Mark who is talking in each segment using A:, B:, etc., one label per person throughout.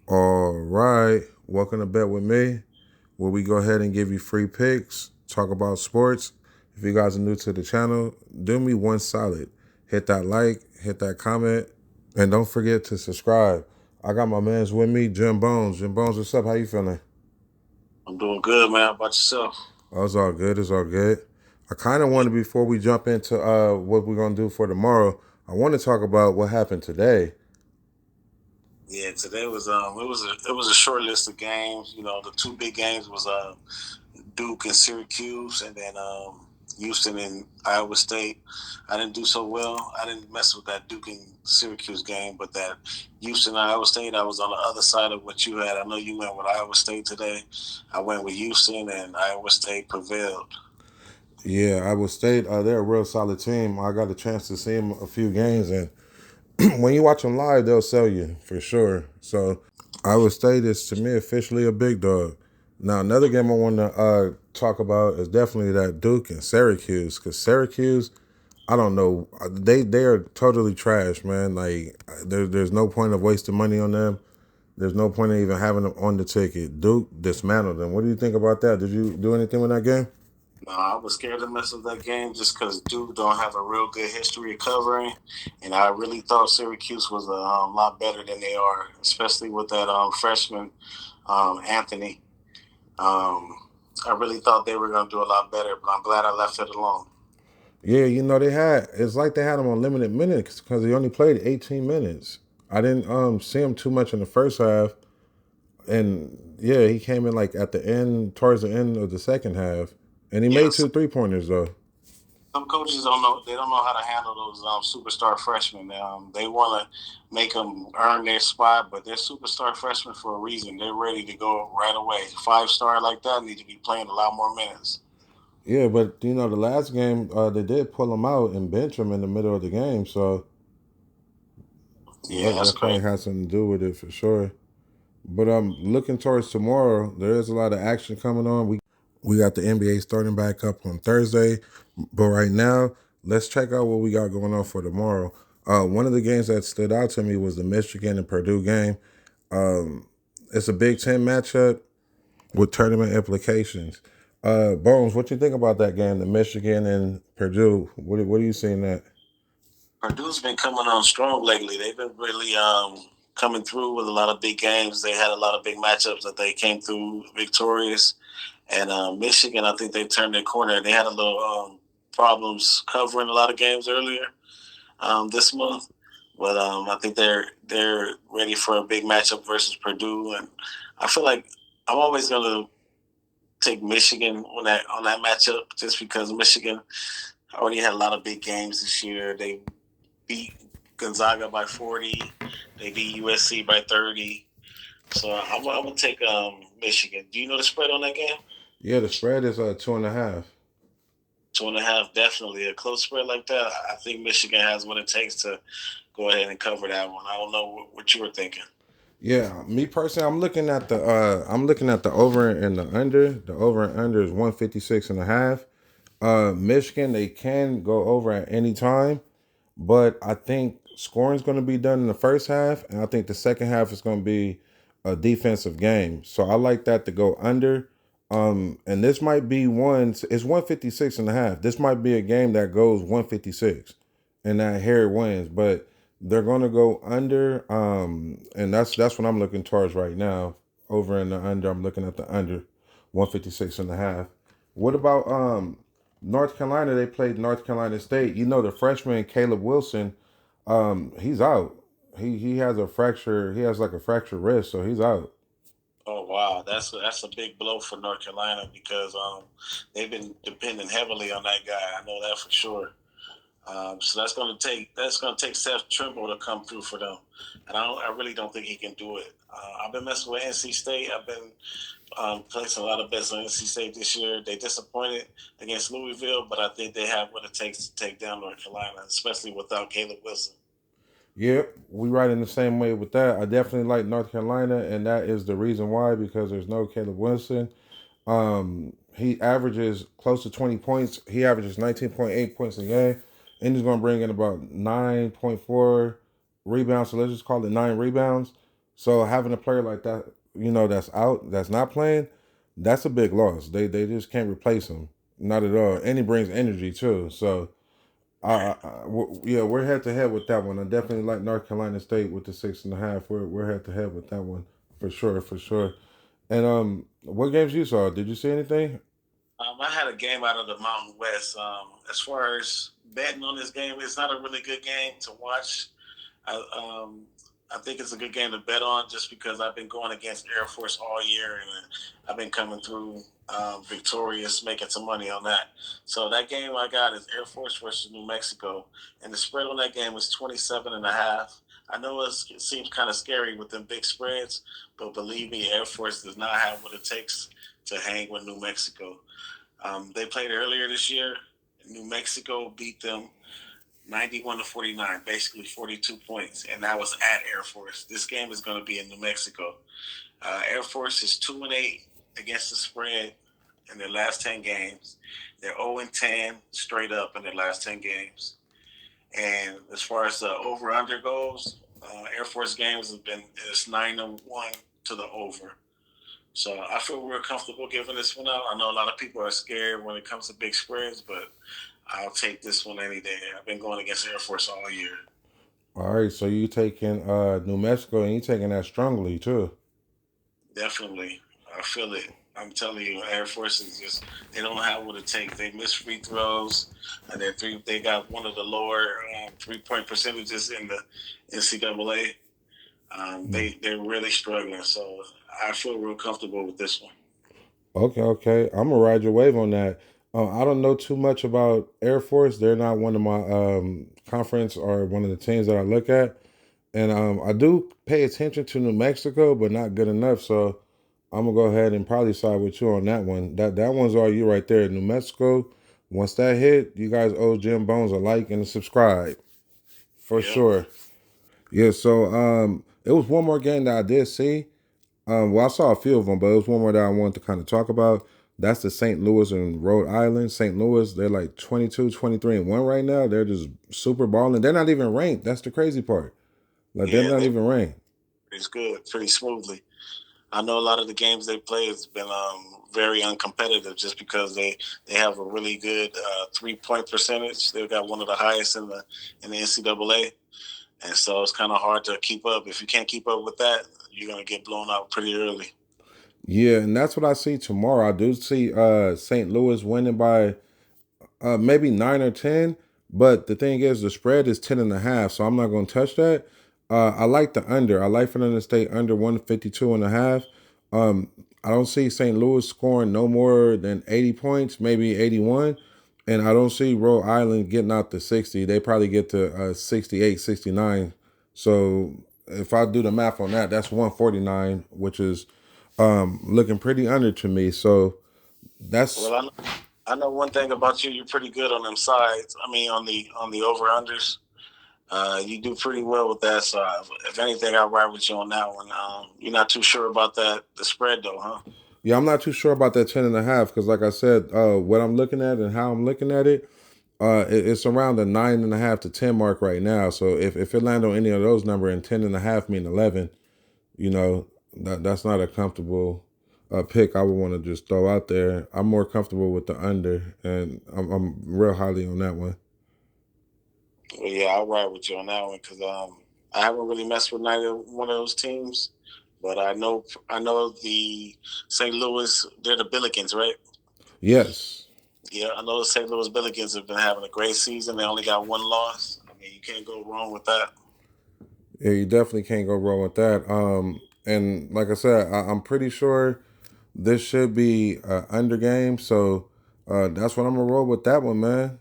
A: All right, welcome to Bet With Me, where we go ahead and give you free picks, talk about sports. If you guys are new to the channel, do me one solid. Hit that like, hit that comment, and don't forget to subscribe. I got my mans with me, Jim Bones. Jim Bones, what's up? How you feeling?
B: I'm doing good, man. How about yourself?
A: Oh, it's all good. It's all good. I kind of wanted, before we jump into what we're going to do for tomorrow, I want to talk about what happened today.
B: Yeah, today was it was a short list of games. You know, the two big games was Duke and Syracuse, and then Houston and Iowa State. I didn't do so well. I didn't mess with that Duke and Syracuse game, but that Houston and Iowa State, I was on the other side of what you had. I know you went with Iowa State today. I went with Houston, and Iowa State prevailed.
A: Yeah, Iowa State, they're a real solid team. I got a chance to see them a few games, and when you watch them live, they'll sell you for sure. So Iowa State is to me officially a big dog. Now another game I want to talk about is definitely that Duke and Syracuse, because Syracuse, I don't know, they are totally trash, man. Like there's no point of wasting money on them. There's no point in even having them on the ticket. Duke dismantled them. What do you think about that? Did you do anything with that game?
B: No, I was scared to mess with that game just because Duke don't have a real good history of covering, and I really thought Syracuse was a lot better than they are, especially with that freshman Anthony. Um, I really thought they were going to do a lot better, but I'm glad I left it alone.
A: Yeah, it's like they had him on limited minutes because he only played 18 minutes. I didn't see him too much in the first half, and yeah, he came in like at the end, towards the end of the second half, and he made
B: Yes,
A: two 3 pointers though.
B: some coaches don't know. They don't know how to handle those superstar freshmen. They want to make them earn their spot, but they're superstar freshmen for a reason. They're ready to go right away. 5 star like that need to be playing a lot more minutes.
A: Yeah, but the last game they did pull him out and bench him in the middle of the game, so
B: Yeah, that's
A: that probably
B: great.
A: has something to do with it for sure. But looking towards tomorrow, there is a lot of action coming on. We got the NBA starting back up on Thursday, but right now, let's check out what we got going on for tomorrow. One of the games that stood out to me was the Michigan and Purdue game. It's a Big Ten matchup with tournament implications. Bones, what you think about that game, the Michigan and Purdue? What are you seeing that?
B: Purdue's been coming on strong lately. They've been really coming through with a lot of big games. They had a lot of big matchups that they came through victorious. And Michigan, I think they turned their corner. They had a little problems covering a lot of games earlier this month, but I think they're ready for a big matchup versus Purdue. And I feel like I'm always going to take Michigan on that matchup just because Michigan already had a lot of big games this year. They beat Gonzaga by 40. They beat USC by 30. So I'm gonna take Michigan. Do you know the spread on that game?
A: Yeah, the spread is 2.5.
B: 2.5, definitely a close spread like that. I think Michigan has what it takes to go ahead and cover that one. I don't know what you were thinking.
A: Yeah, me personally, I'm looking at the over and the under. The over and under is 156 and a half. Michigan, they can go over at any time, but I think scoring is going to be done in the first half, and I think the second half is going to be a defensive game. So I like that to go under. And this might be it's 156 and a half. This might be a game that goes 156 and that Harry wins, but they're going to go under. And that's what I'm looking towards right now. Over and the under. I'm looking at the under 156 and a half. What about North Carolina? They played North Carolina State. The freshman Caleb Wilson, he's out. He has a fracture. He has like a fractured wrist, so he's out.
B: Oh wow, that's a big blow for North Carolina because they've been depending heavily on that guy. I know that for sure. So that's gonna take Seth Trimble to come through for them, and I really don't think he can do it. I've been messing with NC State. I've been placing a lot of bets on NC State this year. They disappointed against Louisville, but I think they have what it takes to take down North Carolina, especially without Caleb Wilson.
A: Yep, we right in the same way with that. I definitely like North Carolina, and that is the reason why, because there's no Caleb Wilson. He averages close to 20 points. He averages 19.8 points a game, and he's going to bring in about 9.4 rebounds. So let's just call it 9 rebounds. So having a player like that, that's out, that's not playing, that's a big loss. They just can't replace him, not at all. And he brings energy too. So yeah, we're head to head with that one. I definitely like North Carolina State with the 6.5. We're head to head with that one for sure, for sure. And what games you saw? Did you see anything?
B: I had a game out of the Mountain West. As far as betting on this game, it's not a really good game to watch. I, um, I think it's a good game to bet on just because I've been going against Air Force all year and I've been coming through victorious, making some money on that. So that game I got is Air Force versus New Mexico, and the spread on that game was 27.5. I know it seems kind of scary with them big spreads, but believe me, Air Force does not have what it takes to hang with New Mexico. They played earlier this year. New Mexico beat them 91-49, basically 42 points, and that was at Air Force. This game is going to be in New Mexico. Air Force is 2-8 against the spread in their last 10 games. They're 0-10 straight up in their last 10 games. And as far as the over/under goes, Air Force games have been it's 9-1 to the over. So I feel real comfortable giving this one out. I know a lot of people are scared when it comes to big spreads, but I'll take this one any day. I've been going against Air Force all year.
A: All right, so you taking New Mexico and you taking that strongly too.
B: Definitely. I feel it. I'm telling you, Air Force is just they don't have what it takes. They miss free throws, and they got one of the lower 3-point percentages in the NCAA. They're really struggling, so I feel real comfortable with this one.
A: Okay, okay. I'm gonna ride your wave on that. I don't know too much about Air Force. They're not one of my conference or one of the teams that I look at. And I do pay attention to New Mexico, but not good enough. So I'm gonna go ahead and probably side with you on that one. That one's all you right there. New Mexico. Once that hit, you guys owe Jim Bones a like and a subscribe for
B: Yep.
A: sure. Yeah. So it was one more game that I did see. Well, I saw a few of them, but it was one more that I wanted to kind of talk about. That's the St. Louis and Rhode Island. St. Louis, they're like 22, 23 and 1 right now. They're just super balling. They're not even ranked. That's the crazy part. Like, they're
B: Yeah,
A: not even ranked.
B: it's good, pretty smoothly. I know a lot of the games they play has been very uncompetitive just because they have a really good 3-point percentage. They've got one of the highest in the NCAA, and so it's kind of hard to keep up. If you can't keep up with that, you're gonna get blown out pretty early.
A: Yeah, and that's what I see tomorrow. I do see St. Louis winning by maybe 9 or 10. But the thing is, the spread is 10.5, so I'm not going to touch that. I like the under. I like for them to stay under 152.5. I don't see St. Louis scoring no more than 80 points, maybe 81. And I don't see Rhode Island getting out to 60. They probably get to 68, 69. So if I do the math on that, that's 149, which is looking pretty under to me. So that's
B: Well, I know one thing about you. You're pretty good on them sides. I mean, on the over unders. You do pretty well with that side. If anything, I'll ride with you on that one. You're not too sure about the spread though, huh?
A: Yeah, I'm not too sure about that 10.5 because, like I said, what I'm looking at and how I'm looking at it, it's around the 9.5 to 10 mark right now. So if it land on any of those numbers and 10.5 mean 11, that's not a comfortable pick. I would want to just throw out there. I'm more comfortable with the under, and I'm real highly on that one.
B: Well, yeah, I'll ride with you on that one because I haven't really messed with neither one of those teams, but I know the St. Louis. They're the Billikens, right?
A: Yes.
B: Yeah, I know the St. Louis Billikens have been having a great season. They only got one loss. I mean, you can't go wrong with that.
A: Yeah, you definitely can't go wrong with that. And like I said, I'm pretty sure this should be under game. So that's what I'm gonna roll with that one, man.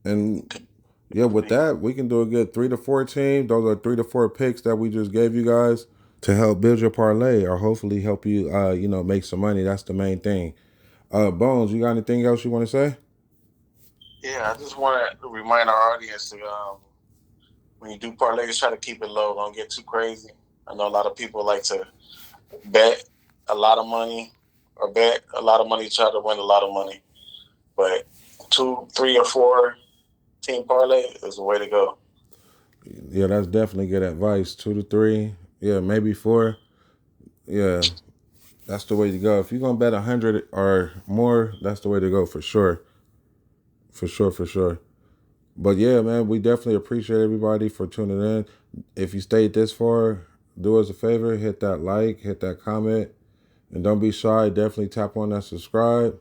A: And yeah, with that, we can do a good 3 to 4 teams. Those are 3 to 4 picks that we just gave you guys to help build your parlay or hopefully help you make some money. That's the main thing. Bones, you got anything else you want to say?
B: Yeah, I just want to remind our audience to when you do parlays, try to keep it low. Don't get too crazy. I know a lot of people like to bet a lot of money or bet a lot of money, try to win a lot of money. But 2, 3, or 4 team parlay is the way to go.
A: Yeah, that's definitely good advice. 2 to 3. Yeah, maybe 4. Yeah, that's the way to go. If you're gonna bet 100 or more, that's the way to go for sure. For sure, for sure. But yeah, man, we definitely appreciate everybody for tuning in. If you stayed this far, do us a favor, hit that like, hit that comment, and don't be shy. Definitely tap on that subscribe.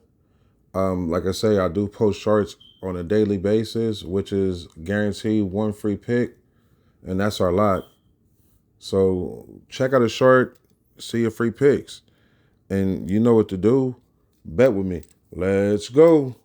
A: Like I say, I do post charts on a daily basis, which is guaranteed one free pick, and that's our lot. So check out a chart, see your free picks, and you know what to do. Bet with me. Let's go.